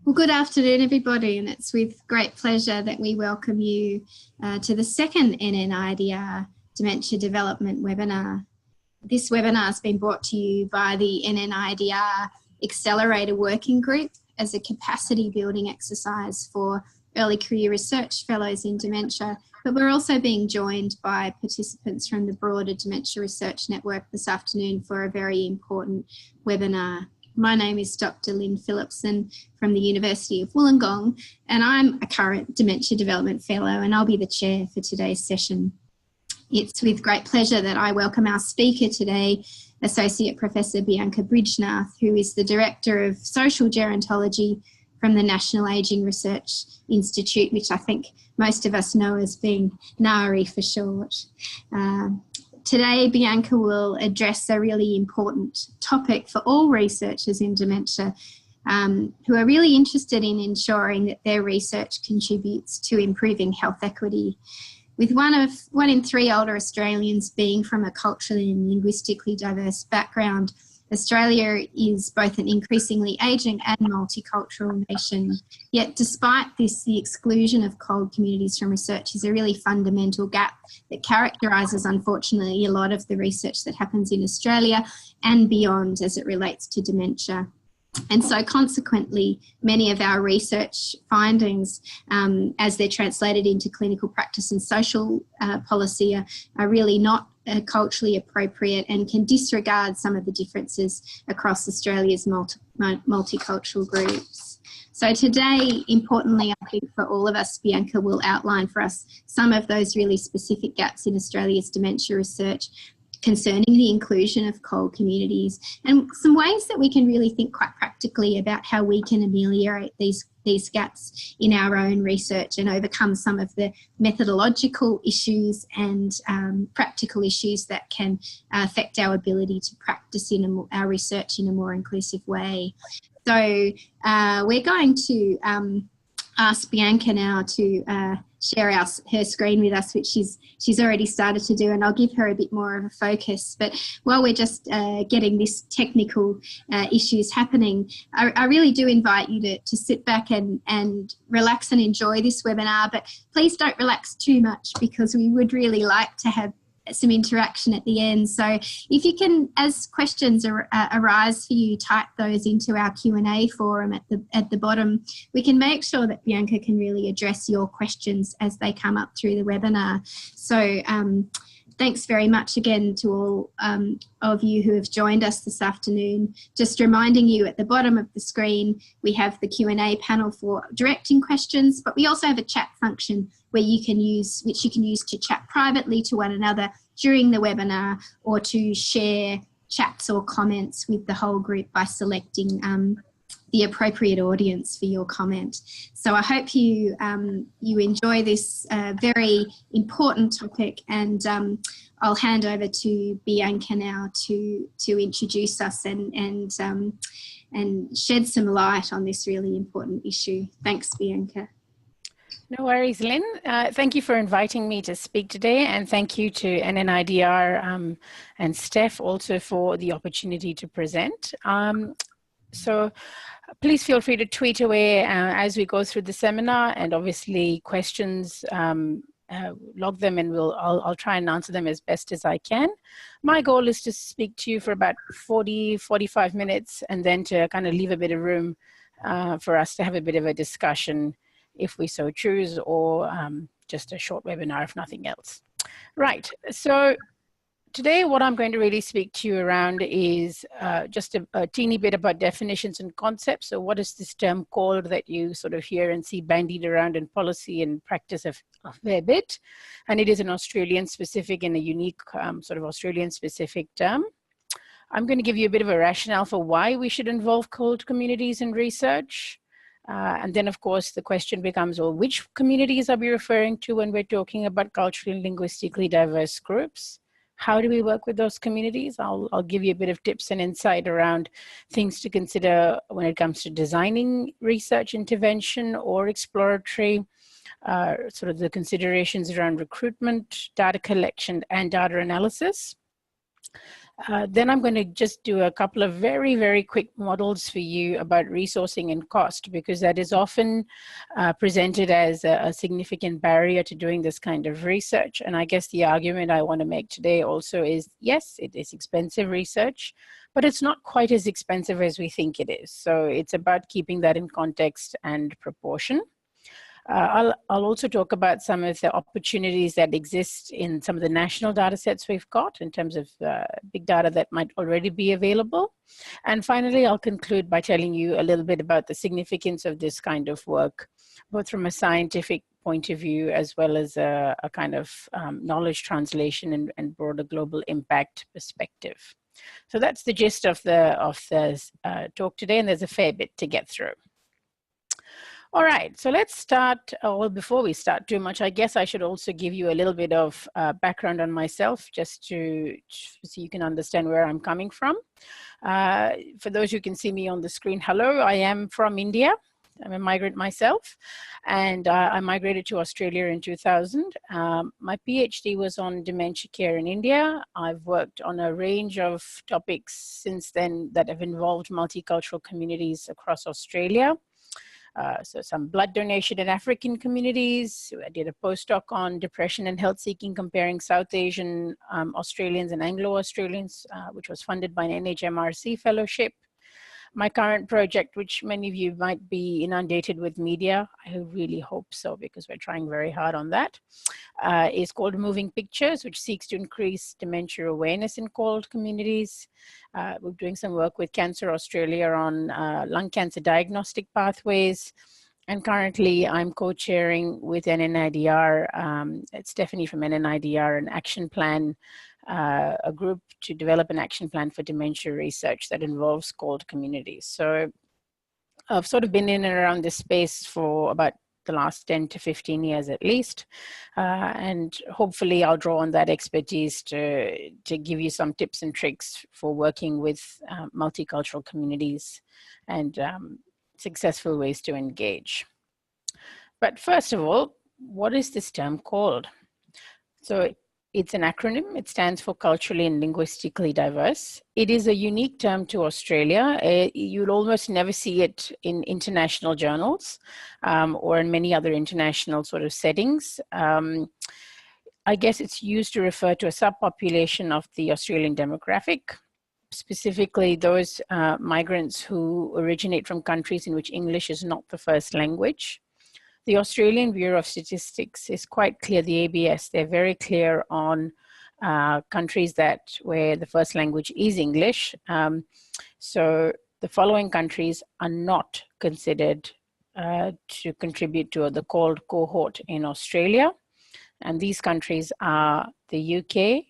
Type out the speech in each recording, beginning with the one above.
Well, good afternoon, everybody, and it's with great pleasure that we welcome you to the second NNIDR Dementia Development Webinar. This webinar has been brought to you by the NNIDR Accelerator Working Group as a capacity building exercise for early career research fellows in dementia, but we're also being joined by participants from the broader Dementia Research Network this afternoon for a very important webinar. My name is Dr. Lynn Phillipson from the University of Wollongong, and I'm a current Dementia Development Fellow, and I'll be the chair for today's session. It's with great pleasure that I welcome our speaker today, Associate Professor Bianca Bridgenath, who is the Director of Social Gerontology from the National Ageing Research Institute, which I think most of us know as being NARI for short. Today, Bianca will address a really important topic for all researchers in dementia who are really interested in ensuring that their research contributes to improving health equity. With one in three older Australians being from a culturally and linguistically diverse background, Australia is both an increasingly ageing and multicultural nation. Yet despite this, the exclusion of COLD communities from research is a really fundamental gap that characterises, unfortunately, a lot of the research that happens in Australia and beyond as it relates to dementia. And so consequently, many of our research findings, as they're translated into clinical practice and social policy, are really not culturally appropriate and can disregard some of the differences across Australia's multicultural groups. So today, importantly, I think for all of us, Bianca will outline for us some of those really specific gaps in Australia's dementia research concerning the inclusion of COLD communities and some ways that we can really think quite practically about how we can ameliorate these gaps in our own research and overcome some of the methodological issues and practical issues that can affect our ability to practice our research in a more inclusive way. So we're going to ask Bianca now to share her screen with us, which she's already started to do, and I'll give her a bit more of a focus. But while we're just getting this technical issues happening, I really do invite you to sit back and relax and enjoy this webinar, but please don't relax too much because we would really like to have some interaction at the end. So if you can, as questions arise for you, type those into our Q&A forum at the bottom. We can make sure that Bianca can really address your questions as they come up through the webinar. So thanks very much again to all of you who have joined us this afternoon. Just reminding you, at the bottom of the screen, we have the Q&A panel for directing questions, but we also have a chat function which you can use to chat privately to one another during the webinar or to share chats or comments with the whole group by selecting the appropriate audience for your comment. So I hope you enjoy this very important topic, and I'll hand over to Bianca now to introduce us and shed some light on this really important issue. Thanks, Bianca. No worries, Lynn. Thank you for inviting me to speak today, and thank you to NNIDR and Steph also for the opportunity to present. So please feel free to tweet away as we go through the seminar, and obviously questions, log them, and I'll try and answer them as best as I can. My goal is to speak to you for about 40-45 minutes, and then to kind of leave a bit of room for us to have a bit of a discussion if we so choose, or just a short webinar if nothing else. Right, so today what I'm going to really speak to you around is just a teeny bit about definitions and concepts. So what is this term called that you sort of hear and see bandied around in policy and practice a fair bit? And it is an Australian specific and a unique sort of Australian specific term. I'm going to give you a bit of a rationale for why we should involve COLD communities in research. And then, of course, the question becomes, well, which communities are we referring to when we're talking about culturally and linguistically diverse groups? How do we work with those communities? I'll give you a bit of tips and insight around things to consider when it comes to designing research intervention or exploratory, sort of the considerations around recruitment, data collection, and data analysis. Then I'm going to just do a couple of very, very quick models for you about resourcing and cost, because that is often presented as a significant barrier to doing this kind of research. And I guess the argument I want to make today also is, yes, it is expensive research, but it's not quite as expensive as we think it is. So it's about keeping that in context and proportion. I'll also talk about some of the opportunities that exist in some of the national data sets we've got in terms of big data that might already be available. And finally, I'll conclude by telling you a little bit about the significance of this kind of work, both from a scientific point of view as well as a kind of knowledge translation and broader global impact perspective. So that's the gist of the talk today, and there's a fair bit to get through. All right, so let's start. Well, before we start too much, I guess I should also give you a little bit of background on myself, just so you can understand where I'm coming from. For those who can see me on the screen, hello, I am from India. I'm a migrant myself, and I migrated to Australia in 2000. My PhD was on dementia care in India. I've worked on a range of topics since then that have involved multicultural communities across Australia. So some blood donation in African communities. I did a postdoc on depression and health seeking, comparing South Asian Australians and Anglo-Australians, which was funded by an NHMRC fellowship. My current project, which many of you might be inundated with media, I really hope so, because we're trying very hard on that, is called Moving Pictures, which seeks to increase dementia awareness in CALD communities. We're doing some work with Cancer Australia on lung cancer diagnostic pathways. And currently I'm co-chairing with NNIDR, it's Stephanie from NNIDR, an action plan, a group to develop an action plan for dementia research that involves CALD communities. So I've sort of been in and around this space for about the last 10 to 15 years at least. And hopefully I'll draw on that expertise to give you some tips and tricks for working with multicultural communities and successful ways to engage. But first of all, what is this term called? So it's an acronym. It stands for culturally and linguistically diverse. It is a unique term to Australia. You'll almost never see it in international journals or in many other international sort of settings. I guess it's used to refer to a subpopulation of the Australian demographic, specifically those migrants who originate from countries in which English is not the first language. The Australian Bureau of Statistics is quite clear, the ABS, they're very clear on countries where the first language is English. So the following countries are not considered to contribute to the CALD cohort in Australia. And these countries are the UK,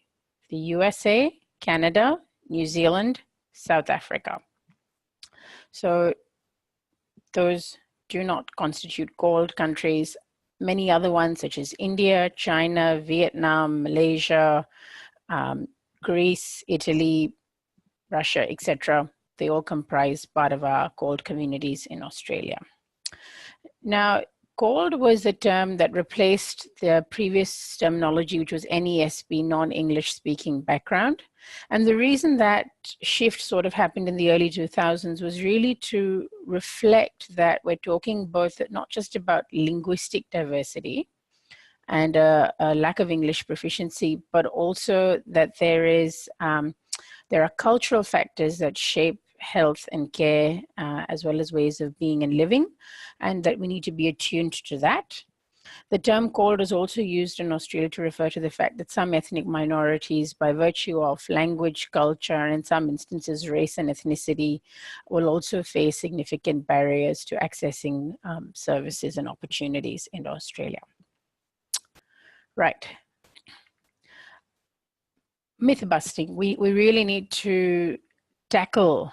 the USA, Canada, New Zealand, South Africa. So those do not constitute CALD countries. Many other ones such as India, China, Vietnam, Malaysia, Greece, Italy, Russia, etc. They all comprise part of our CALD communities in Australia. Now, CALD was a term that replaced the previous terminology, which was NESB, non-English speaking background. And the reason that shift sort of happened in the early 2000s was really to reflect that we're talking both not just about linguistic diversity and a lack of English proficiency, but also that there are cultural factors that shape health and care, as well as ways of being and living, and that we need to be attuned to that. The term CALD is also used in Australia to refer to the fact that some ethnic minorities, by virtue of language, culture, and in some instances race and ethnicity, will also face significant barriers to accessing services and opportunities in Australia. Right. Myth busting. We really need to tackle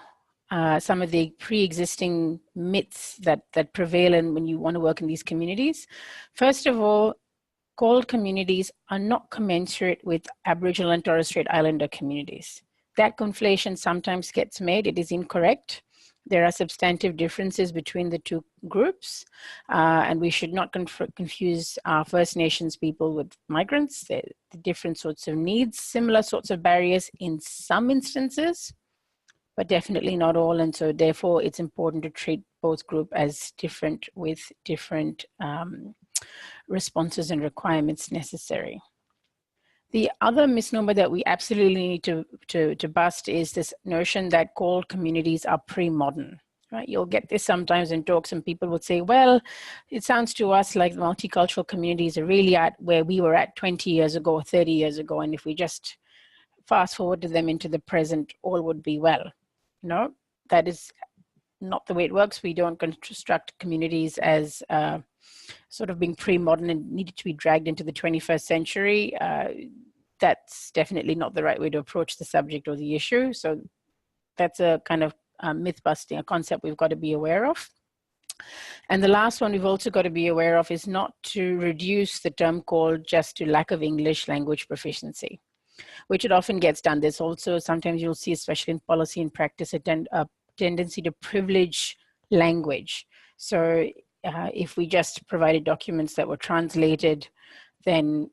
some of the pre-existing myths that prevail when you want to work in these communities. First of all, CALD communities are not commensurate with Aboriginal and Torres Strait Islander communities. That conflation sometimes gets made. It is incorrect. There are substantive differences between the two groups, and we should not confuse First Nations people with migrants. They're different sorts of needs, similar sorts of barriers in some instances, but definitely not all. And so therefore it's important to treat both groups as different with different responses and requirements necessary. The other misnomer that we absolutely need to bust is this notion that CALD communities are pre-modern. Right? You'll get this sometimes in talks, and people would say, well, it sounds to us like multicultural communities are really at where we were at 20 years ago or 30 years ago, and if we just fast forward them into the present, all would be well. No, that is not the way it works. We don't construct communities as sort of being pre-modern and needed to be dragged into the 21st century. That's definitely not the right way to approach the subject or the issue. So that's a kind of myth busting, a concept we've got to be aware of. And the last one we've also got to be aware of is not to reduce the term CALD just to lack of English language proficiency, which it often gets done. There's also, sometimes you'll see, especially in policy and practice, a tendency to privilege language. So if we just provided documents that were translated, then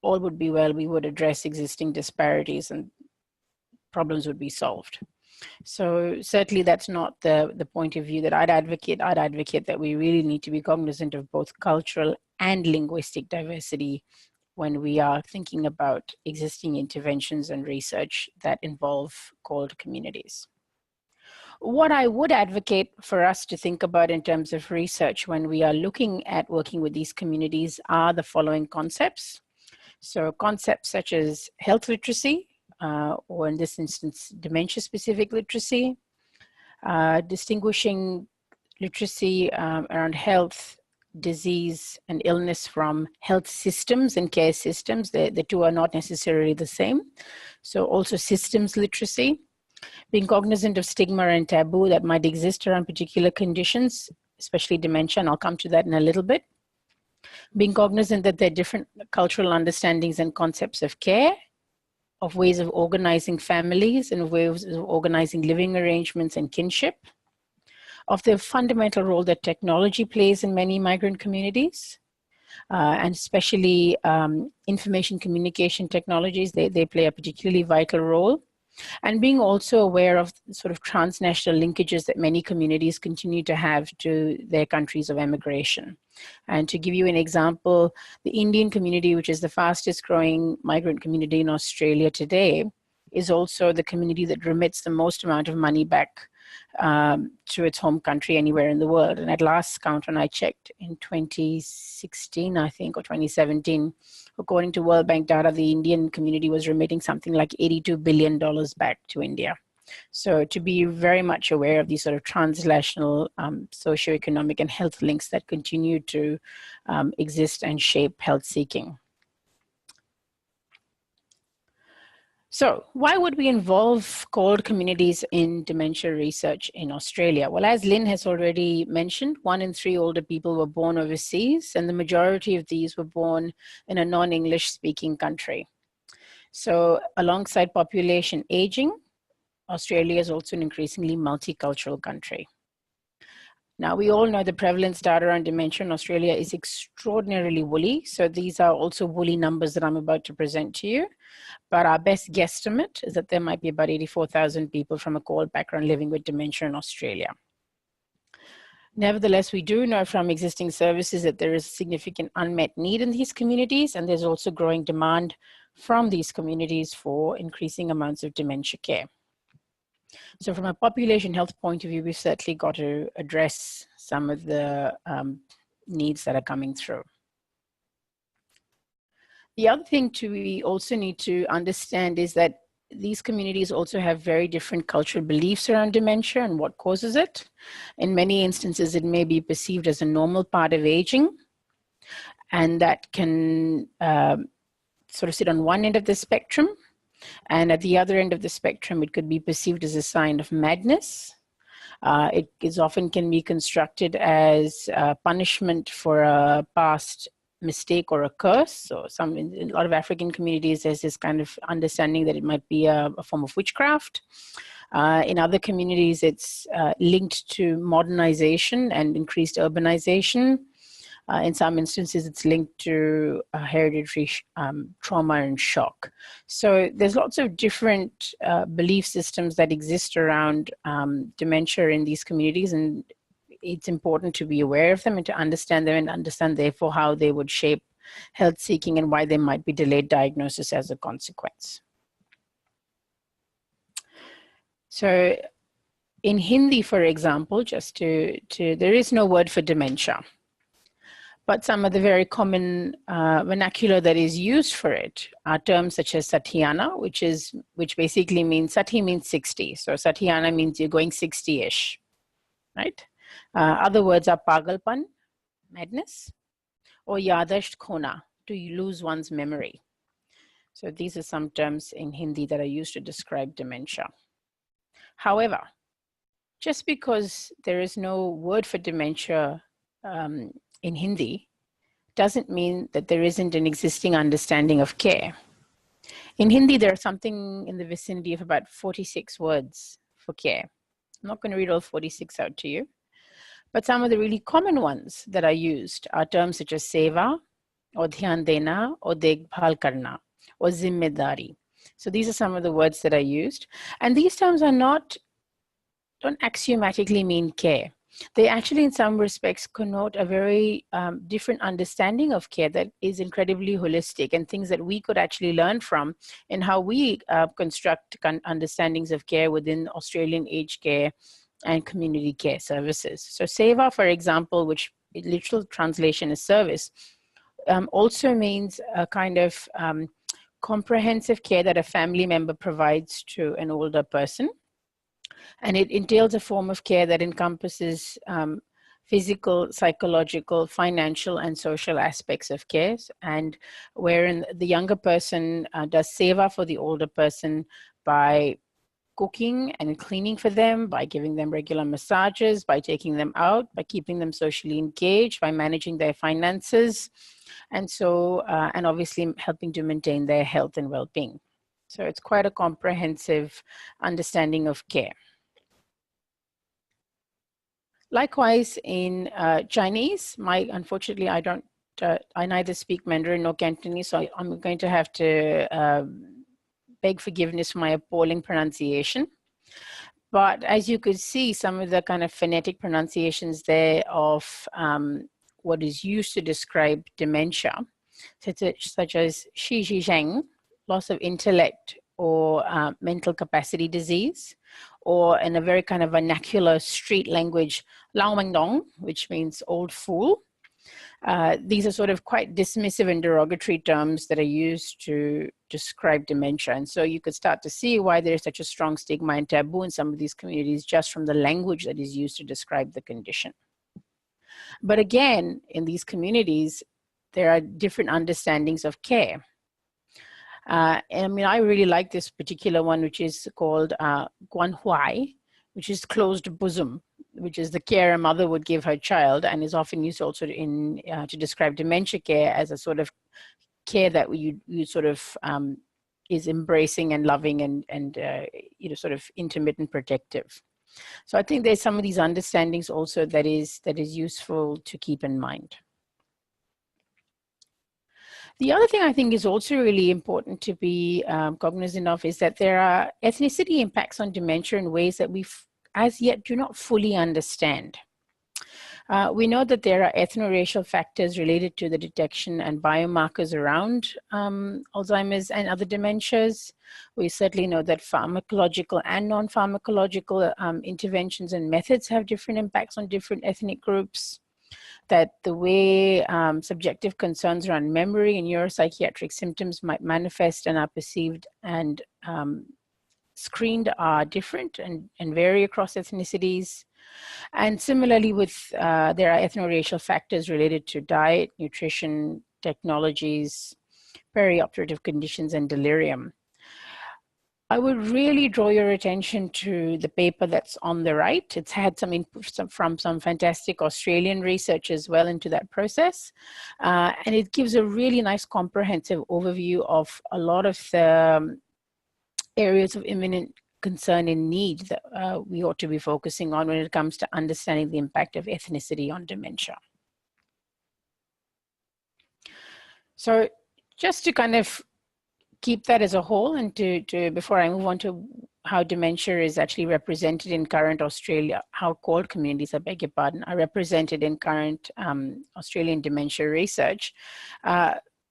all would be well. We would address existing disparities and problems would be solved. So certainly that's not the point of view that I'd advocate. I'd advocate that we really need to be cognizant of both cultural and linguistic diversity when we are thinking about existing interventions and research that involve CALD communities. What I would advocate for us to think about in terms of research when we are looking at working with these communities are the following concepts. So concepts such as health literacy, or in this instance, dementia-specific literacy, distinguishing literacy around health, disease, and illness from health systems and care systems. The two are not necessarily the same. So also systems literacy, being cognizant of stigma and taboo that might exist around particular conditions, especially dementia, and I'll come to that in a little bit. Being cognizant that there are different cultural understandings and concepts of care, of ways of organizing families and ways of organizing living arrangements and kinship, of the fundamental role that technology plays in many migrant communities, and especially information communication technologies, they play a particularly vital role. And being also aware of sort of transnational linkages that many communities continue to have to their countries of emigration. And to give you an example, the Indian community, which is the fastest growing migrant community in Australia today, is also the community that remits the most amount of money back to its home country anywhere in the world. And at last count, when I checked in 2016, I think, or 2017, according to World Bank data, the Indian community was remitting something like $82 billion back to India. So to be very much aware of these sort of transnational socioeconomic and health links that continue to exist and shape health seeking. So why would we involve CALD communities in dementia research in Australia? Well, as Lynn has already mentioned, 1 in 3 older people were born overseas, and the majority of these were born in a non-English speaking country. So alongside population aging, Australia is also an increasingly multicultural country. Now, we all know the prevalence data on dementia in Australia is extraordinarily woolly. So these are also woolly numbers that I'm about to present to you. But our best guesstimate is that there might be about 84,000 people from a CALD background living with dementia in Australia. Nevertheless, we do know from existing services that there is significant unmet need in these communities, and there's also growing demand from these communities for increasing amounts of dementia care. So from a population health point of view, we've certainly got to address some of the needs that are coming through. The other thing we also need to understand is that these communities also have very different cultural beliefs around dementia and what causes it. In many instances, it may be perceived as a normal part of aging, and that can sort of sit on one end of the spectrum. And at the other end of the spectrum, it could be perceived as a sign of madness. It is often can be constructed as punishment for a past mistake or a curse. So in a lot of African communities, there's this kind of understanding that it might be a form of witchcraft. In other communities, it's linked to modernization and increased urbanization. In some instances, it's linked to hereditary trauma and shock. So there's lots of different belief systems that exist around dementia in these communities, and it's important to be aware of them and to understand them and understand, therefore, how they would shape health seeking and why there might be delayed diagnosis as a consequence. So in Hindi, for example, there is no word for dementia. But some of the very common vernacular that is used for it are terms such as Satyana, which basically means, Sati means 60. So Satyana means you're going 60-ish, right? Other words are Pagalpan, madness, or Yadasht Khona, to lose one's memory. So these are some terms in Hindi that are used to describe dementia. However, just because there is no word for dementia in Hindi doesn't mean that there isn't an existing understanding of care. In Hindi, there are something in the vicinity of about 46 words for care. I'm not going to read all 46 out to you, but some of the really common ones that are used are terms such as seva, or dhyan dena, or dekbhal karna, or zimmedari. So these are some of the words that are used. And these terms don't axiomatically mean care. They actually, in some respects, connote a very different understanding of care that is incredibly holistic, and things that we could actually learn from in how we construct understandings of care within Australian aged care and community care services. So seva, for example, which literal translation is service, also means a kind of comprehensive care that a family member provides to an older person. And it entails a form of care that encompasses physical, psychological, financial, and social aspects of care, and wherein the younger person does seva for the older person by cooking and cleaning for them, by giving them regular massages, by taking them out, by keeping them socially engaged, by managing their finances, and so, and obviously helping to maintain their health and well-being. So it's quite a comprehensive understanding of care. Likewise, in Chinese, unfortunately, I neither speak Mandarin nor Cantonese, so I'm going to have to beg forgiveness for my appalling pronunciation. But as you could see, some of the kind of phonetic pronunciations there of what is used to describe dementia, such as shi shi zheng, loss of intellect, or mental capacity disease, or in a very kind of vernacular street language, lao meng dong, which means old fool. These are sort of quite dismissive and derogatory terms that are used to describe dementia. And so you could start to see why there is such a strong stigma and taboo in some of these communities just from the language that is used to describe the condition. But again, in these communities, there are different understandings of care. And I mean, I really like this particular one, which is called Guan Huai, which is closed bosom, which is the care a mother would give her child, and is often used also in to describe dementia care as a sort of care that you sort of is embracing and loving and you know, sort of intimate and protective. So I think there's some of these understandings also that is useful to keep in mind. The other thing I think is also really important to be cognizant of is that there are ethnicity impacts on dementia in ways that we as yet do not fully understand. We know that there are ethno-racial factors related to the detection and biomarkers around Alzheimer's and other dementias. We certainly know that pharmacological and non-pharmacological interventions and methods have different impacts on different ethnic groups. That the way subjective concerns around memory and neuropsychiatric symptoms might manifest and are perceived and screened are different and vary across ethnicities. And similarly with, there are ethno-racial factors related to diet, nutrition, technologies, perioperative conditions, and delirium. I would really draw your attention to the paper that's on the right. It's had some input from some fantastic Australian research as well into that process. And it gives a really nice comprehensive overview of a lot of the areas of imminent concern and need that we ought to be focusing on when it comes to understanding the impact of ethnicity on dementia. So just to kind of keep that as a whole, and to before I move on to how dementia is actually represented in current Australia, how CALD communities, I beg your pardon, are represented in current Australian dementia research.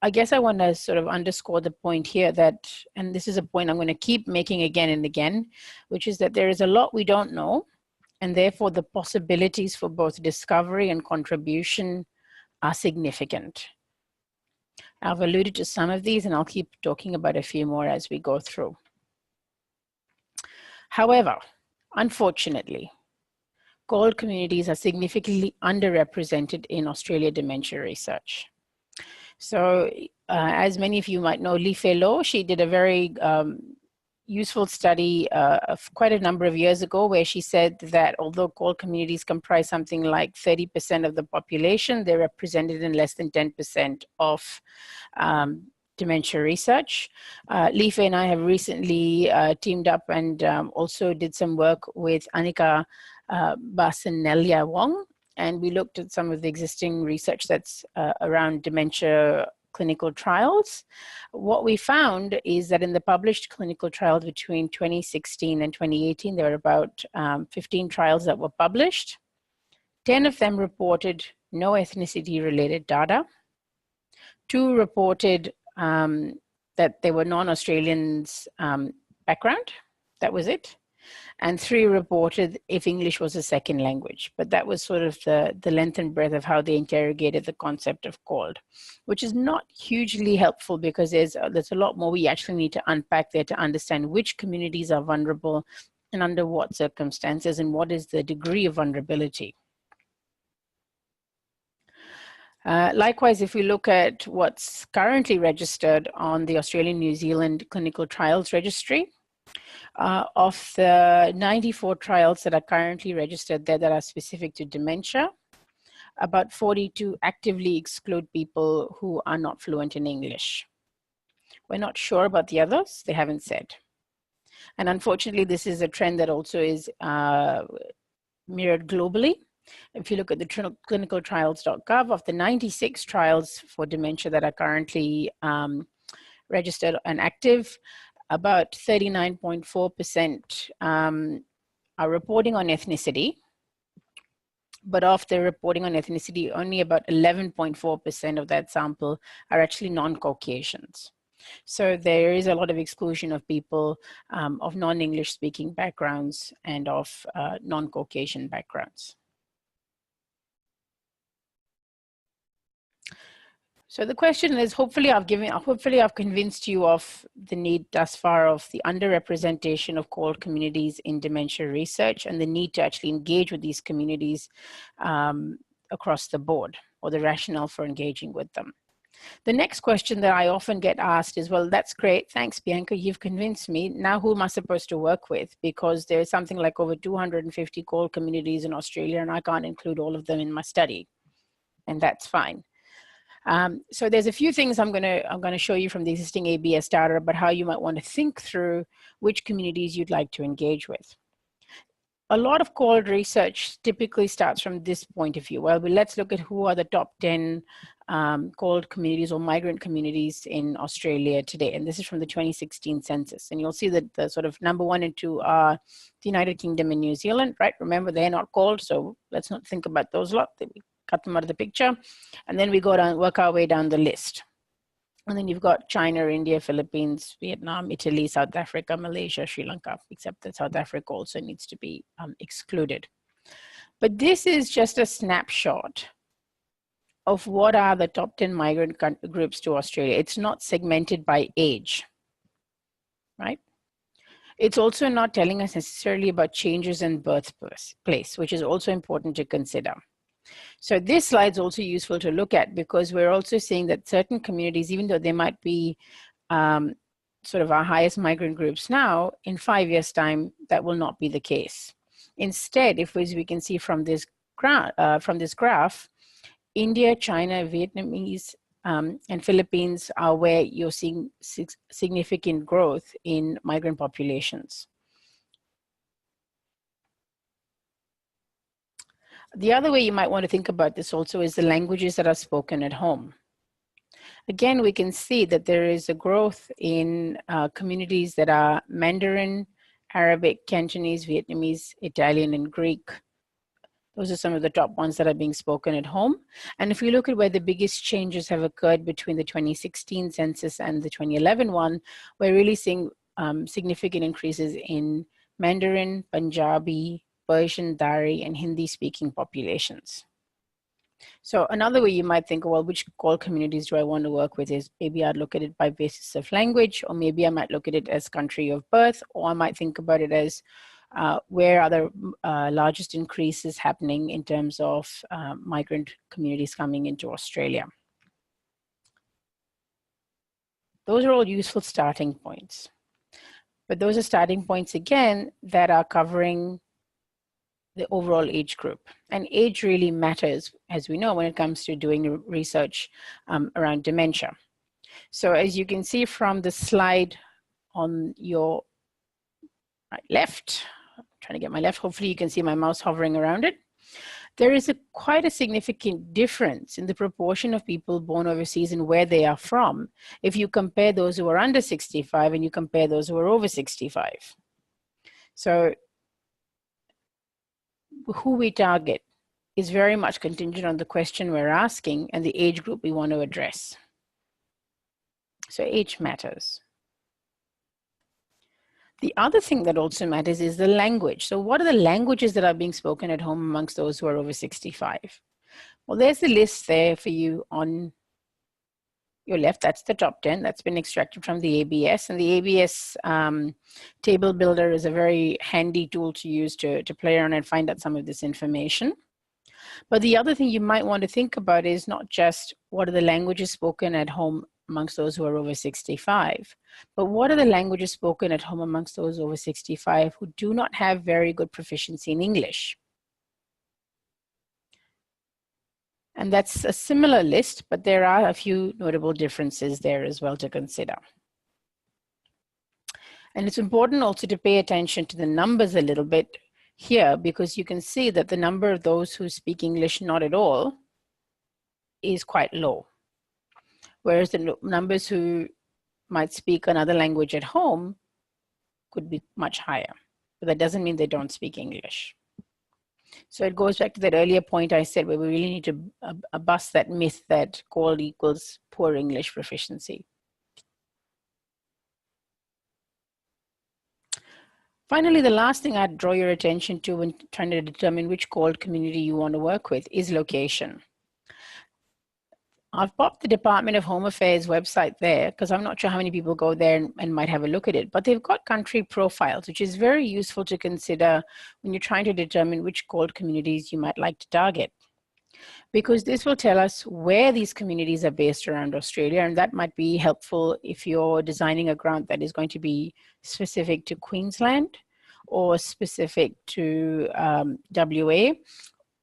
I guess I want to sort of underscore the point here that, and this is a point I'm going to keep making again and again, which is that there is a lot we don't know, and therefore the possibilities for both discovery and contribution are significant. I've alluded to some of these, and I'll keep talking about a few more as we go through. However, unfortunately, CALD communities are significantly underrepresented in Australia dementia research. So as many of you might know, Lee Fei Lo, she did a very useful study of quite a number of years ago, where she said that although CALD communities comprise something like 30% of the population, they're represented in less than 10% of dementia research. Lee Fei and I have recently teamed up and also did some work with Anika Basanelia Wong, and we looked at some of the existing research that's around dementia clinical trials. What we found is that in the published clinical trials between 2016 and 2018, there were about 15 trials that were published. 10 of them reported no ethnicity-related data. 2 reported that they were non-Australians background. That was it. And 3 reported if English was a second language. But that was sort of the length and breadth of how they interrogated the concept of CALD, which is not hugely helpful because there's a lot more we actually need to unpack there to understand which communities are vulnerable and under what circumstances and what is the degree of vulnerability. Likewise, if we look at what's currently registered on the Australian-New Zealand Clinical Trials Registry, of the 94 trials that are currently registered there that are specific to dementia, about 42 actively exclude people who are not fluent in English. We're not sure about the others, they haven't said. And unfortunately, this is a trend that also is mirrored globally. If you look at the clinicaltrials.gov, of the 96 trials for dementia that are currently registered and active, about 39.4% are reporting on ethnicity, but of the reporting on ethnicity, only about 11.4% of that sample are actually non-Caucasians. So there is a lot of exclusion of people of non-English speaking backgrounds and of non-Caucasian backgrounds. So the question is, hopefully I've convinced you of the need thus far of the underrepresentation of CALD communities in dementia research and the need to actually engage with these communities across the board, or the rationale for engaging with them. The next question that I often get asked is, well, that's great, thanks Bianca, you've convinced me. Now who am I supposed to work with? Because there's something like over 250 CALD communities in Australia and I can't include all of them in my study, and that's fine. So there's a few things I'm going to show you from the existing ABS data about how you might want to think through which communities you'd like to engage with. A lot of CALD research typically starts from this point of view. Well, let's look at who are the top 10 CALD communities or migrant communities in Australia today. And this is from the 2016 census. And you'll see that the sort of number 1 and 2 are the United Kingdom and New Zealand, right? Remember, they're not CALD, so let's not think about those lot. Cut them out of the picture, and then we go down, work our way down the list. And then you've got China, India, Philippines, Vietnam, Italy, South Africa, Malaysia, Sri Lanka, except that South Africa also needs to be excluded. But this is just a snapshot of what are the top 10 migrant groups to Australia. It's not segmented by age, right? It's also not telling us necessarily about changes in birthplace, which is also important to consider. So this slide is also useful to look at because we're also seeing that certain communities, even though they might be sort of our highest migrant groups now, in 5 years' time, that will not be the case. Instead, as we can see from this graph, India, China, Vietnamese, and Philippines are where you're seeing significant growth in migrant populations. The other way you might want to think about this also is the languages that are spoken at home. Again, we can see that there is a growth in communities that are Mandarin, Arabic, Cantonese, Vietnamese, Italian, and Greek. Those are some of the top ones that are being spoken at home. And if you look at where the biggest changes have occurred between the 2016 census and the 2011 one, we're really seeing significant increases in Mandarin, Punjabi, Persian, Dari, and Hindi-speaking populations. So another way you might think, well, which core communities do I want to work with is maybe I'd look at it by basis of language, or maybe I might look at it as country of birth, or I might think about it as where are the largest increases happening in terms of migrant communities coming into Australia. Those are all useful starting points. But those are starting points, again, that are covering the overall age group. And age really matters, as we know, when it comes to doing research around dementia. So as you can see from the slide on your right left, I'm trying to get my left, hopefully you can see my mouse hovering around it. There is quite a significant difference in the proportion of people born overseas and where they are from if you compare those who are under 65 and you compare those who are over 65. So who we target is very much contingent on the question we're asking and the age group we want to address. So age matters. The other thing that also matters is the language. So what are the languages that are being spoken at home amongst those who are over 65? Well, there's the list there for you on your left. That's the top 10. That's been extracted from the ABS. And the ABS table builder is a very handy tool to use to play around and find out some of this information. But the other thing you might want to think about is not just what are the languages spoken at home amongst those who are over 65, but what are the languages spoken at home amongst those over 65 who do not have very good proficiency in English? And that's a similar list, but there are a few notable differences there as well to consider. And it's important also to pay attention to the numbers a little bit here, because you can see that the number of those who speak English not at all is quite low. Whereas the numbers who might speak another language at home could be much higher. But that doesn't mean they don't speak English. So it goes back to that earlier point I said, where we really need to bust that myth that cold equals poor English proficiency. Finally, the last thing I'd draw your attention to when trying to determine which cold community you want to work with is location. I've popped the Department of Home Affairs website there because I'm not sure how many people go there and might have a look at it, but they've got country profiles, which is very useful to consider when you're trying to determine which cold communities you might like to target. Because this will tell us where these communities are based around Australia, and that might be helpful if you're designing a grant that is going to be specific to Queensland or specific to WA,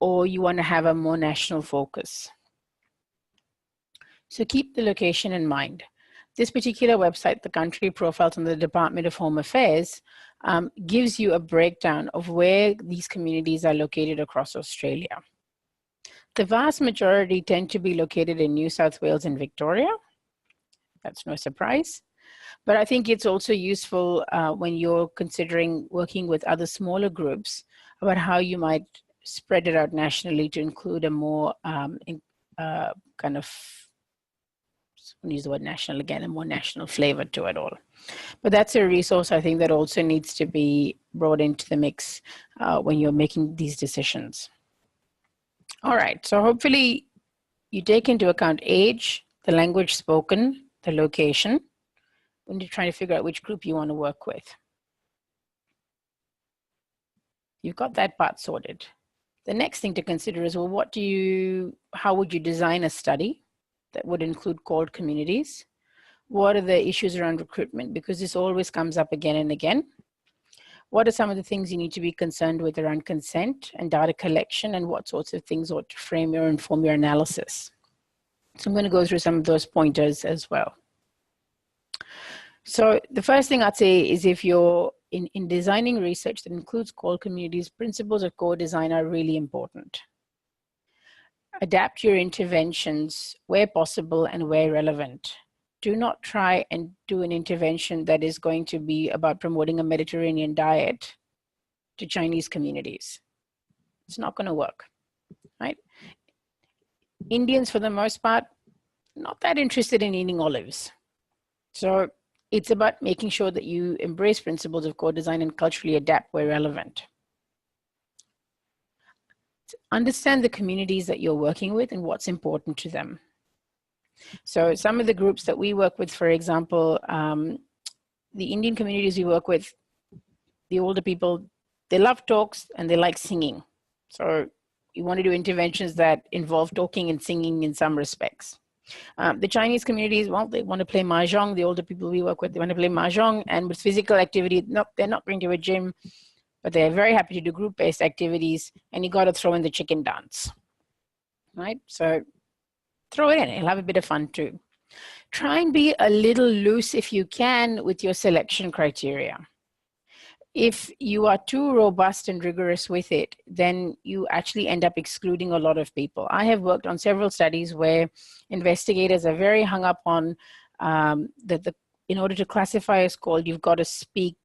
or you want to have a more national focus. So keep the location in mind. This particular website, the country profiles on the Department of Home Affairs, gives you a breakdown of where these communities are located across Australia. The vast majority tend to be located in New South Wales and Victoria. That's no surprise. But I think it's also useful when you're considering working with other smaller groups about how you might spread it out nationally to include a more kind of, I'm going to use the word national again, a more national flavor to it all. But that's a resource I think that also needs to be brought into the mix when you're making these decisions. All right, so hopefully you take into account age, the language spoken, the location, when you're trying to figure out which group you want to work with. You've got that part sorted. The next thing to consider is, well, how would you design a study that would include cold communities? What are the issues around recruitment? Because this always comes up again and again. What are some of the things you need to be concerned with around consent and data collection, and what sorts of things ought to frame or inform your analysis? So I'm going to go through some of those pointers as well. So the first thing I'd say is, if you're in designing research that includes cold communities, principles of co-design are really important. Adapt your interventions where possible and where relevant. Do not try and do an intervention that is going to be about promoting a Mediterranean diet to Chinese communities. It's not going to work, right? Indians, for the most part, not that interested in eating olives. So it's about making sure that you embrace principles of co-design and culturally adapt where relevant. Understand the communities that you're working with and what's important to them. So some of the groups that we work with, for example, the Indian communities we work with, the older people, they love talks and they like singing. So you want to do interventions that involve talking and singing in some respects. The Chinese communities, well, they want to play mahjong. The older people we work with, they want to play mahjong, and with physical activity, no, they're not going to a gym, but they're very happy to do group-based activities, and you got to throw in the chicken dance, right? So throw it in, it'll have a bit of fun too. Try and be a little loose if you can with your selection criteria. If you are too robust and rigorous with it, then you actually end up excluding a lot of people. I have worked on several studies where investigators are very hung up on in order to classify a call, you've got to speak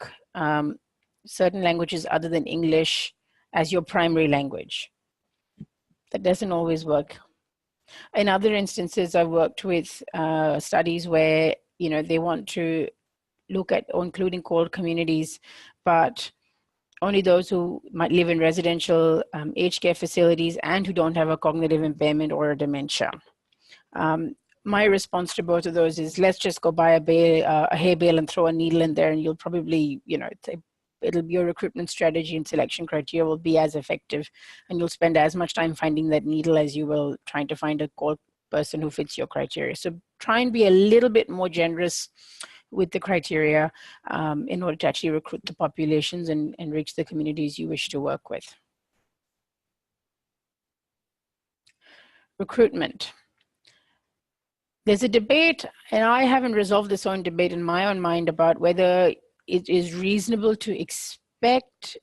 certain languages other than English as your primary language. That doesn't always work. In other instances, I've worked with studies where, you know, they want to look at including called communities, but only those who might live in residential aged care facilities and who don't have a cognitive impairment or a dementia. My response to both of those is, let's just go buy a hay bale and throw a needle in there, and you'll probably, you know, it'll be your recruitment strategy and selection criteria will be as effective, and you'll spend as much time finding that needle as you will trying to find a called person who fits your criteria. So try and be a little bit more generous with the criteria in order to actually recruit the populations and reach the communities you wish to work with. Recruitment. There's a debate, and I haven't resolved this own debate in my own mind about whether it is reasonable to expect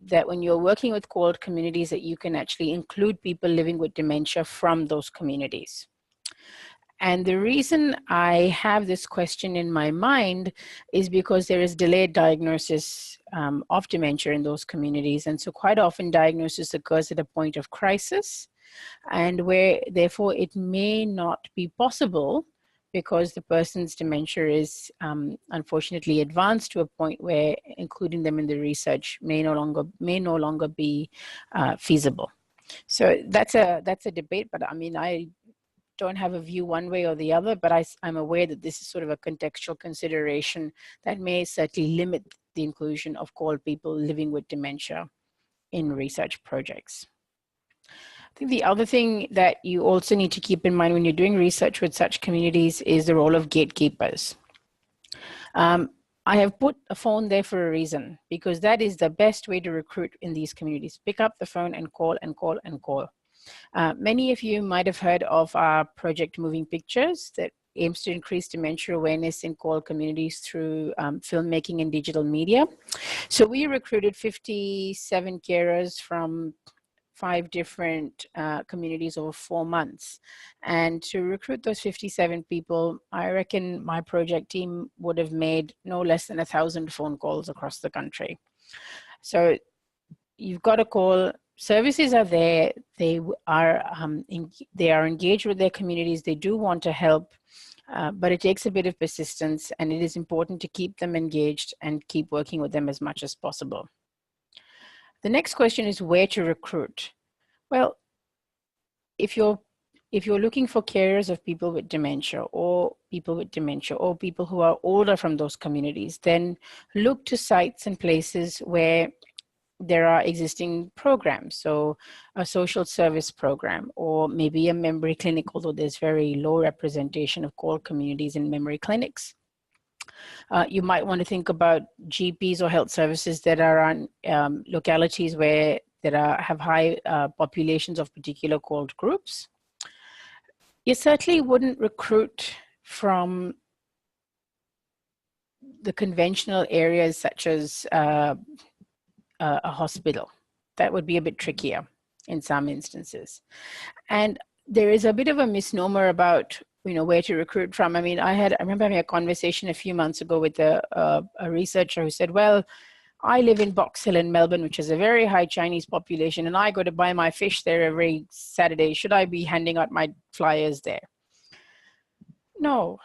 that when you're working with called communities that you can actually include people living with dementia from those communities. And the reason I have this question in my mind is because there is delayed diagnosis of dementia in those communities. And so quite often diagnosis occurs at a point of crisis, and where therefore it may not be possible because the person's dementia is unfortunately advanced to a point where including them in the research may no longer be feasible. So that's a debate, but I mean, I don't have a view one way or the other, but I'm aware that this is sort of a contextual consideration that may certainly limit the inclusion of called people living with dementia in research projects. I think the other thing that you also need to keep in mind when you're doing research with such communities is the role of gatekeepers. I have put a phone there for a reason, because that is the best way to recruit in these communities. Pick up the phone and call and call and call. Many of you might have heard of our project Moving Pictures that aims to increase dementia awareness in called communities through filmmaking and digital media. So we recruited 57 carers from 5 different communities over 4 months. And to recruit those 57 people, I reckon my project team would have made no less than 1,000 phone calls across the country. So you've got to call. Services are there. They are engaged with their communities. They do want to help, but it takes a bit of persistence, and it is important to keep them engaged and keep working with them as much as possible. The next question is where to recruit. Well, if you're looking for carers of people with dementia or people who are older from those communities, then look to sites and places where there are existing programs. So a social service program, or maybe a memory clinic, although there's very low representation of called communities in memory clinics. You might want to think about GPs or health services that are on localities where have high populations of particular called groups. You certainly wouldn't recruit from the conventional areas such as a hospital. That would be a bit trickier in some instances. And there is a bit of a misnomer about, you know, where to recruit from. I mean, I remember having a conversation a few months ago with a researcher who said, well, I live in Box Hill in Melbourne, which is a very high Chinese population, and I go to buy my fish there every Saturday. Should I be handing out my flyers there? No.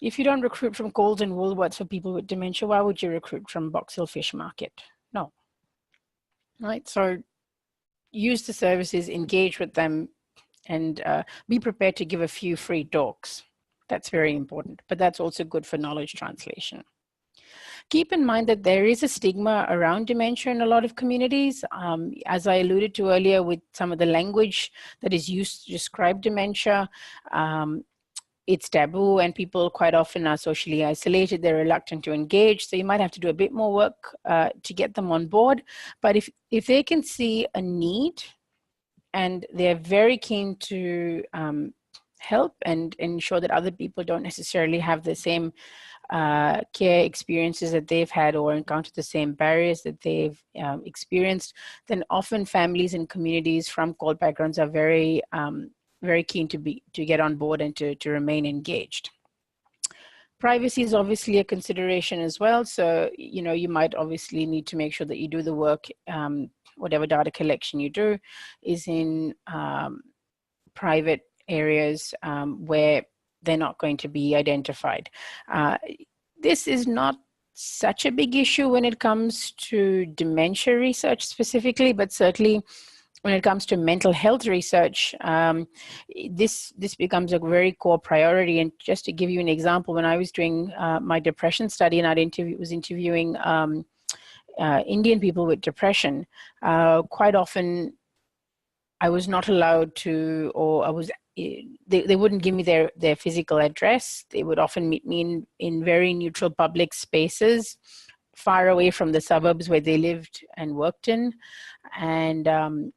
If you don't recruit from Coles and Woolworths for people with dementia, why would you recruit from Box Hill Fish Market? No. Right? So use the services, engage with them, and be prepared to give a few free talks. That's very important, but that's also good for knowledge translation. Keep in mind that there is a stigma around dementia in a lot of communities. As I alluded to earlier with some of the language that is used to describe dementia, it's taboo and people quite often are socially isolated. They're reluctant to engage. So you might have to do a bit more work to get them on board. But if they can see a need and they're very keen to help and ensure that other people don't necessarily have the same care experiences that they've had or encountered the same barriers that they've experienced, then often families and communities from CALD backgrounds are very, very keen to get on board and to remain engaged. Privacy is obviously a consideration as well. So, you know, you might obviously need to make sure that you do the work, whatever data collection you do is in private areas where they're not going to be identified. This is not such a big issue when it comes to dementia research specifically, but certainly when it comes to mental health research, this becomes a very core priority. And just to give you an example, when I was doing my depression study and I was interviewing Indian people with depression, quite often I was not allowed to, or they wouldn't give me their physical address. They would often meet me in very neutral public spaces, far away from the suburbs where they lived and worked in. And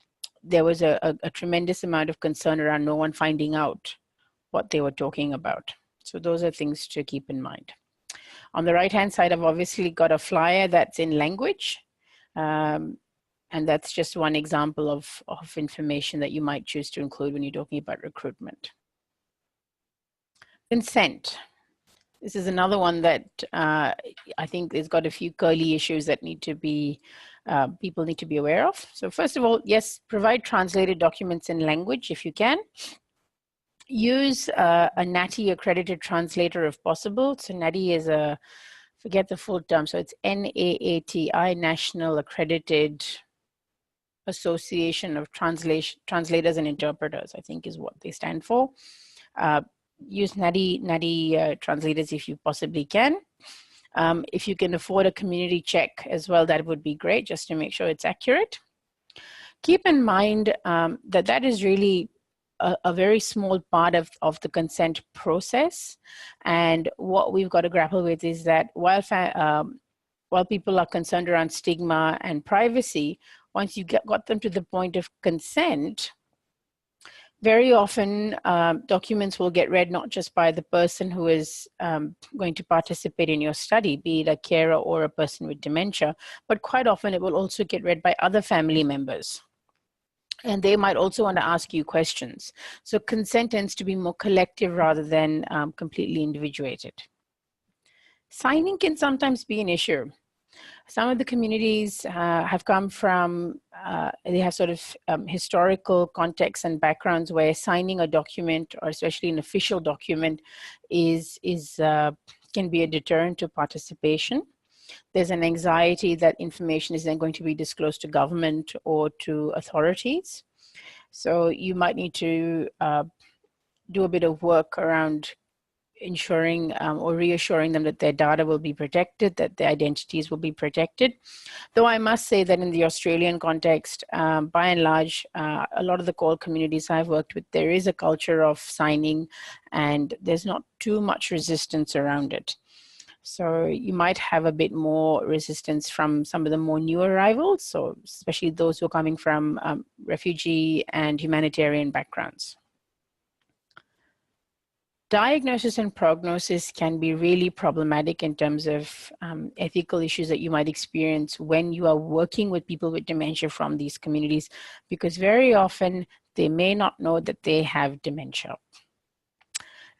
there was a tremendous amount of concern around no one finding out what they were talking about. So those are things to keep in mind. On the right-hand side, I've obviously got a flyer that's in language. And that's just one example of information that you might choose to include when you're talking about recruitment. Consent. This is another one that I think has got a few curly issues that need to be, people need to be aware of. So first of all, yes, provide translated documents in language if you can. Use a NATI accredited translator if possible. So NATI is forget the full term, so it's NAATI, National Accredited Association of Translators and Interpreters, I think is what they stand for. Use NATI translators if you possibly can. If you can afford a community check as well, that would be great, just to make sure it's accurate. Keep in mind that is really a very small part of the consent process. And what we've got to grapple with is that while people are concerned around stigma and privacy, once you got them to the point of consent, very often documents will get read not just by the person who is going to participate in your study, be it a carer or a person with dementia, but quite often it will also get read by other family members. And they might also want to ask you questions. So consent tends to be more collective rather than completely individuated. Signing can sometimes be an issue. Some of the communities have come from, they have sort of historical contexts and backgrounds where signing a document, or especially an official document, can be a deterrent to participation. There's an anxiety that information is then going to be disclosed to government or to authorities. So you might need to do a bit of work around ensuring or reassuring them that their data will be protected, that their identities will be protected. Though I must say that in the Australian context, by and large, a lot of the CALD communities I've worked with, there is a culture of signing and there's not too much resistance around it. So you might have a bit more resistance from some of the more new arrivals, so especially those who are coming from refugee and humanitarian backgrounds. diagnosis and prognosis can be really problematic in terms of ethical issues that you might experience when you are working with people with dementia from these communities, because very often they may not know that they have dementia,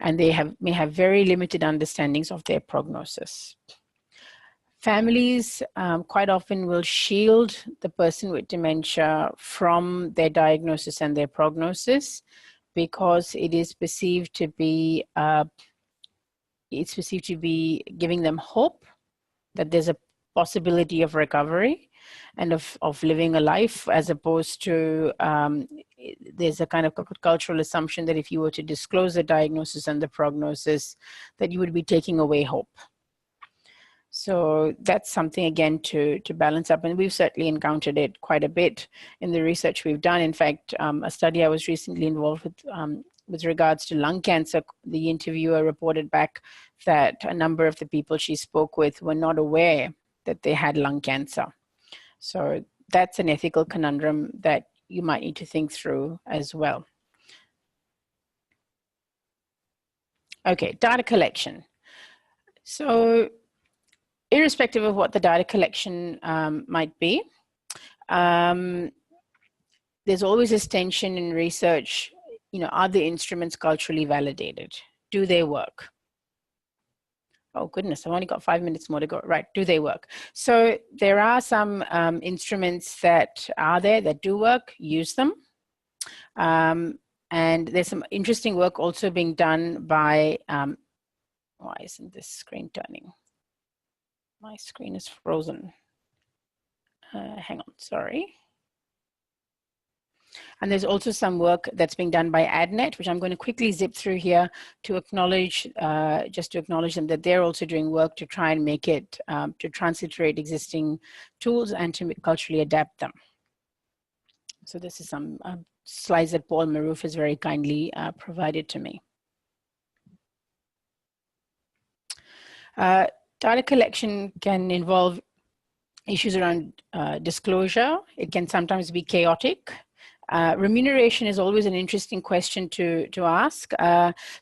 and they may have very limited understandings of their prognosis. Families quite often will shield the person with dementia from their diagnosis and their prognosis, because it is perceived to be giving them hope that there's a possibility of recovery and of living a life, as opposed to there's a kind of cultural assumption that if you were to disclose the diagnosis and the prognosis, that you would be taking away hope. So that's something, again, to balance up. And we've certainly encountered it quite a bit in the research we've done. In fact, a study I was recently involved with regards to lung cancer, the interviewer reported back that a number of the people she spoke with were not aware that they had lung cancer. So that's an ethical conundrum that you might need to think through as well. Okay, data collection. So irrespective of what the data collection might be, there's always this tension in research. You know, are the instruments culturally validated? Do they work? Oh goodness, I've only got 5 minutes more to go. Right, do they work? So there are some instruments that are there that do work, use them. And there's some interesting work also being done by, why isn't this screen turning? My screen is frozen. Hang on, sorry. And there's also some work that's being done by AdNet, which I'm going to quickly zip through here to acknowledge, just to acknowledge them, that they're also doing work to try and make it, to transliterate existing tools and to culturally adapt them. So this is some slides that Paul Maroof has very kindly provided to me. Data collection can involve issues around disclosure. It can sometimes be chaotic. Remuneration is always an interesting question to ask.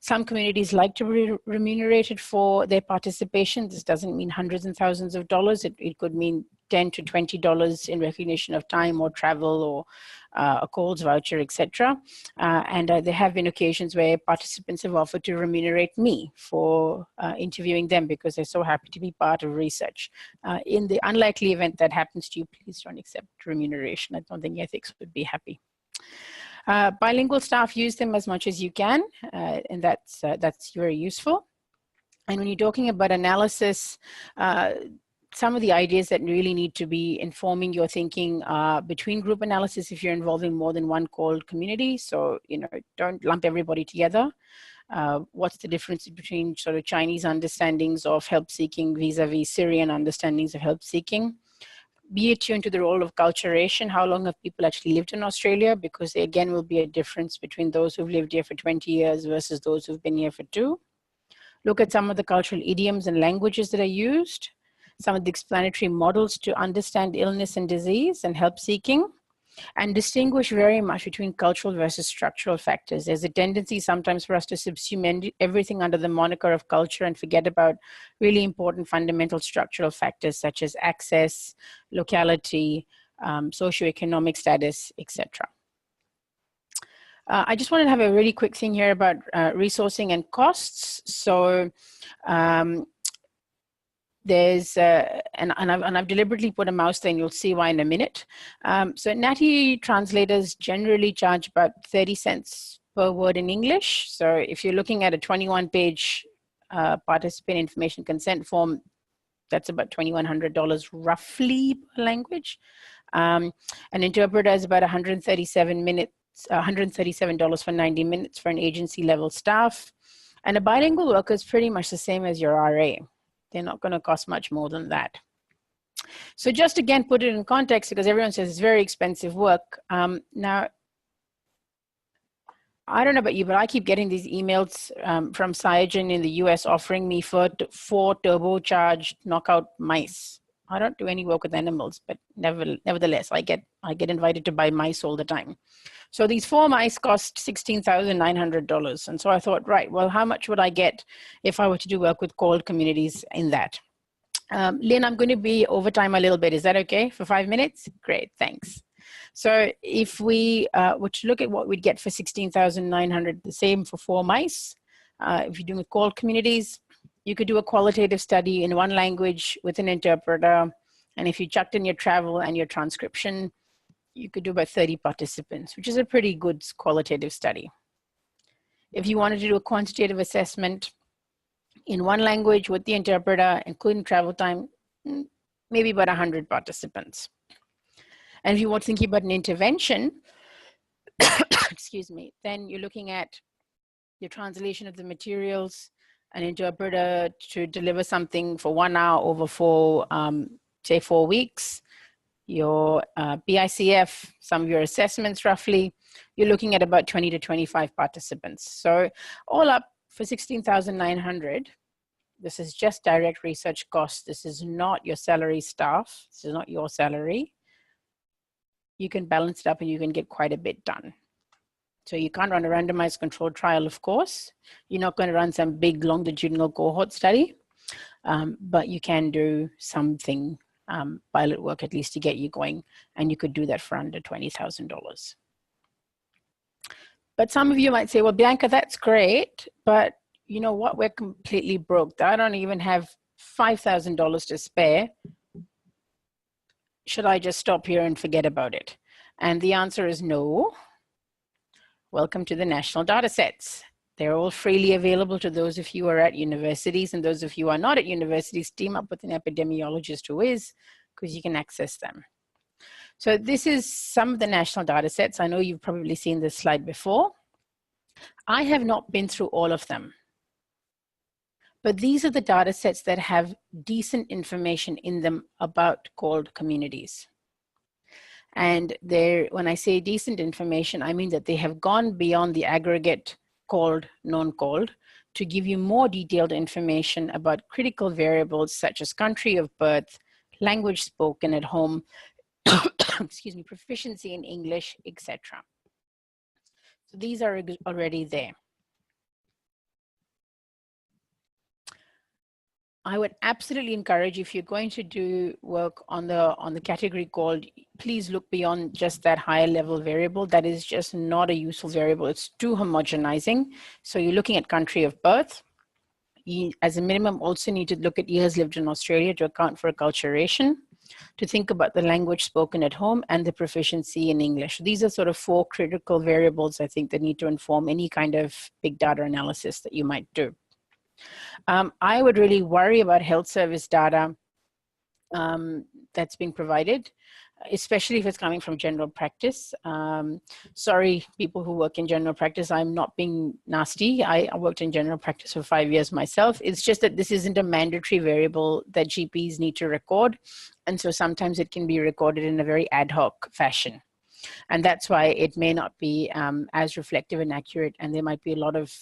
Some communities like to be remunerated for their participation. This doesn't mean hundreds and thousands of dollars. It could mean $10 to $20 in recognition of time or travel or a calls voucher, etc. And there have been occasions where participants have offered to remunerate me for interviewing them because they're so happy to be part of research. In the unlikely event that happens to you, please don't accept remuneration. I don't think ethics would be happy. Bilingual staff, use them as much as you can, and that's very useful. And when you're talking about analysis, some of the ideas that really need to be informing your thinking between group analysis if you're involving more than one called community. So, you know, don't lump everybody together. What's the difference between sort of Chinese understandings of help seeking vis-a-vis Syrian understandings of help seeking? Be attuned to the role of culturation. How long have people actually lived in Australia? Because there again will be a difference between those who've lived here for 20 years versus those who've been here for 2. Look at some of the cultural idioms and languages that are used, some of the explanatory models to understand illness and disease and help seeking, and distinguish very much between cultural versus structural factors. There's a tendency sometimes for us to subsume everything under the moniker of culture and forget about really important fundamental structural factors such as access, locality, socioeconomic status, etc. I just wanted to have a really quick thing here about resourcing and costs. So there's, and I've deliberately put a mouse there and you'll see why in a minute. So NATI translators generally charge about 30 cents per word in English. So if you're looking at a 21-page participant information consent form, that's about $2,100 roughly per language. An interpreter is about $137 for 90 minutes for an agency level staff. And a bilingual worker is pretty much the same as your RA. They're not going to cost much more than that. So just again, put it in context because everyone says it's very expensive work. Now, I don't know about you, but I keep getting these emails from Cyogen in the US offering me 4 turbocharged knockout mice. I don't do any work with animals, but nevertheless, I get invited to buy mice all the time. So these 4 mice cost $16,900. And so I thought, right, well, how much would I get if I were to do work with called communities in that? Lynn, I'm going to be over time a little bit. Is that okay for 5 minutes? Great, thanks. So if we were to look at what we'd get for 16,900, the same for 4 mice. If you're doing called communities, you could do a qualitative study in one language with an interpreter. And if you chucked in your travel and your transcription, you could do about 30 participants, which is a pretty good qualitative study. If you wanted to do a quantitative assessment in one language with the interpreter, including travel time, maybe about 100 participants. And if you were thinking about an intervention, excuse me, then you're looking at your translation of the materials, an interpreter to deliver something for 1 hour over say 4 weeks, your BICF, some of your assessments roughly, you're looking at about 20 to 25 participants. So all up for 16,900, this is just direct research costs. This is not your salary staff. This is not your salary. You can balance it up and you can get quite a bit done. So you can't run a randomized controlled trial, of course. You're not going to run some big longitudinal cohort study, but you can do something, pilot work at least to get you going, and you could do that for under $20,000. But some of you might say, well, Bianca, that's great, but you know what? We're completely broke. I don't even have $5,000 to spare. Should I just stop here and forget about it? And the answer is no. Welcome to the national data sets. They're all freely available to those of you who are at universities, and those of you who are not at universities, team up with an epidemiologist who is, because you can access them. So this is some of the national data sets. I know you've probably seen this slide before. I have not been through all of them, but these are the data sets that have decent information in them about called communities. And when I say decent information, I mean that they have gone beyond the aggregate called, non-called, to give you more detailed information about critical variables such as country of birth, language spoken at home, excuse me, proficiency in English, etc. So these are already there. I would absolutely encourage, if you're going to do work on the category called, please look beyond just that higher level variable. That is just not a useful variable. It's too homogenizing. So you're looking at country of birth. You, as a minimum, also need to look at years lived in Australia to account for acculturation, to think about the language spoken at home and the proficiency in English. These are sort of 4 critical variables, I think, that need to inform any kind of big data analysis that you might do. I would really worry about health service data that's being provided, especially if it's coming from general practice. Sorry, people who work in general practice, I'm not being nasty. I worked in general practice for 5 years myself. It's just that this isn't a mandatory variable that GPs need to record. And so sometimes it can be recorded in a very ad hoc fashion. And that's why it may not be as reflective and accurate, and there might be a lot of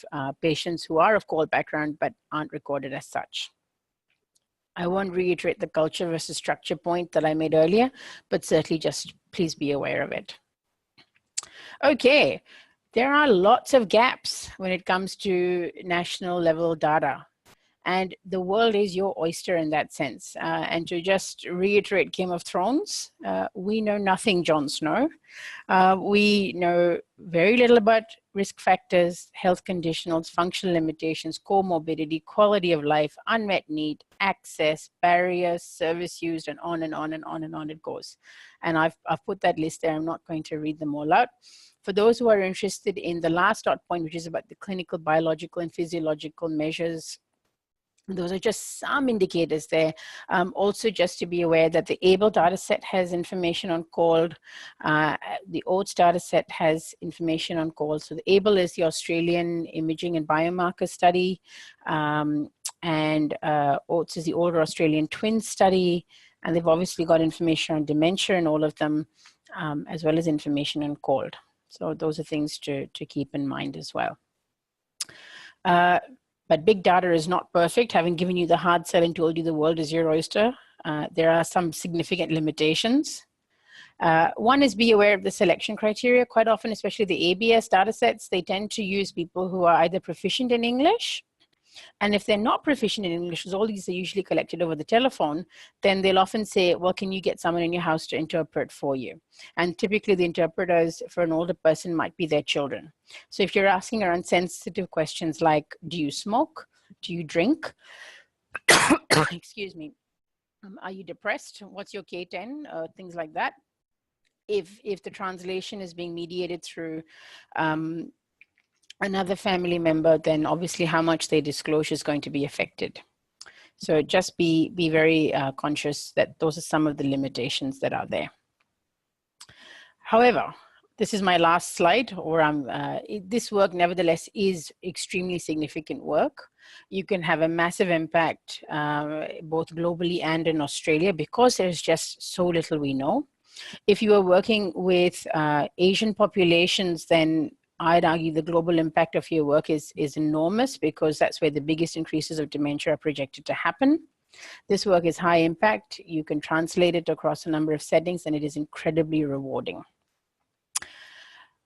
patients who are of called background but aren't recorded as such. I won't reiterate the culture versus structure point that I made earlier, but certainly just please be aware of it. Okay, there are lots of gaps when it comes to national level data. And the world is your oyster in that sense. And to just reiterate Game of Thrones, we know nothing, Jon Snow. We know very little about risk factors, health conditionals, functional limitations, comorbidity, quality of life, unmet need, access, barriers, service used, and on and on and on and on it goes. And I've put that list there. I'm not going to read them all out. For those who are interested in the last dot point, which is about the clinical, biological, and physiological measures, those are just some indicators there. Also, just to be aware that the ABLE data set has information on called. The OATS data set has information on called. So the ABLE is the Australian Imaging and Biomarker Study. And OATS is the Older Australian Twins Study. And they've obviously got information on dementia in all of them, as well as information on called. So those are things to keep in mind as well. But big data is not perfect. Having given you the hard sell and told you the world is your oyster, there are some significant limitations. One is be aware of the selection criteria. Quite often, especially the ABS data sets, they tend to use people who are either proficient in English, and if they're not proficient in English, because all these are usually collected over the telephone, then they'll often say, well, can you get someone in your house to interpret for you? And typically the interpreters for an older person might be their children. So if you're asking around sensitive questions like, do you smoke? Do you drink? Excuse me. Are you depressed? What's your K10? Things like that. If the translation is being mediated through another family member, then obviously how much they disclose is going to be affected. So just be very conscious that those are some of the limitations that are there. However, this is my last slide, or this work nevertheless is extremely significant work. You can have a massive impact both globally and in Australia because there's just so little we know. If you are working with Asian populations, then I'd argue the global impact of your work is enormous because that's where the biggest increases of dementia are projected to happen. This work is high impact. You can translate it across a number of settings and it is incredibly rewarding.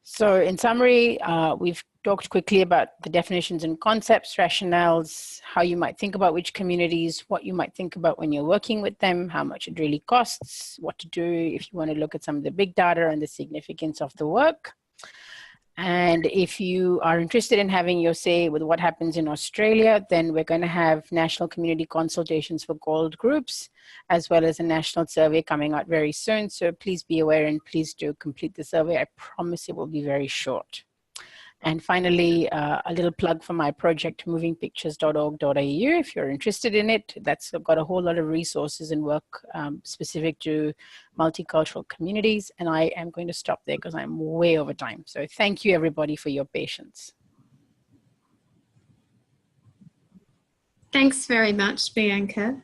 So in summary, we've talked quickly about the definitions and concepts, rationales, how you might think about which communities, what you might think about when you're working with them, how much it really costs, what to do if you want to look at some of the big data and the significance of the work. And if you are interested in having your say with what happens in Australia, then we're going to have national community consultations for gold groups, as well as a national survey coming out very soon. So please be aware and please do complete the survey. I promise it will be very short. And finally, a little plug for my project, movingpictures.org.au. If you're interested in it, that's got a whole lot of resources and work specific to multicultural communities. And I am going to stop there because I'm way over time. So thank you, everybody, for your patience. Thanks very much, Bianca.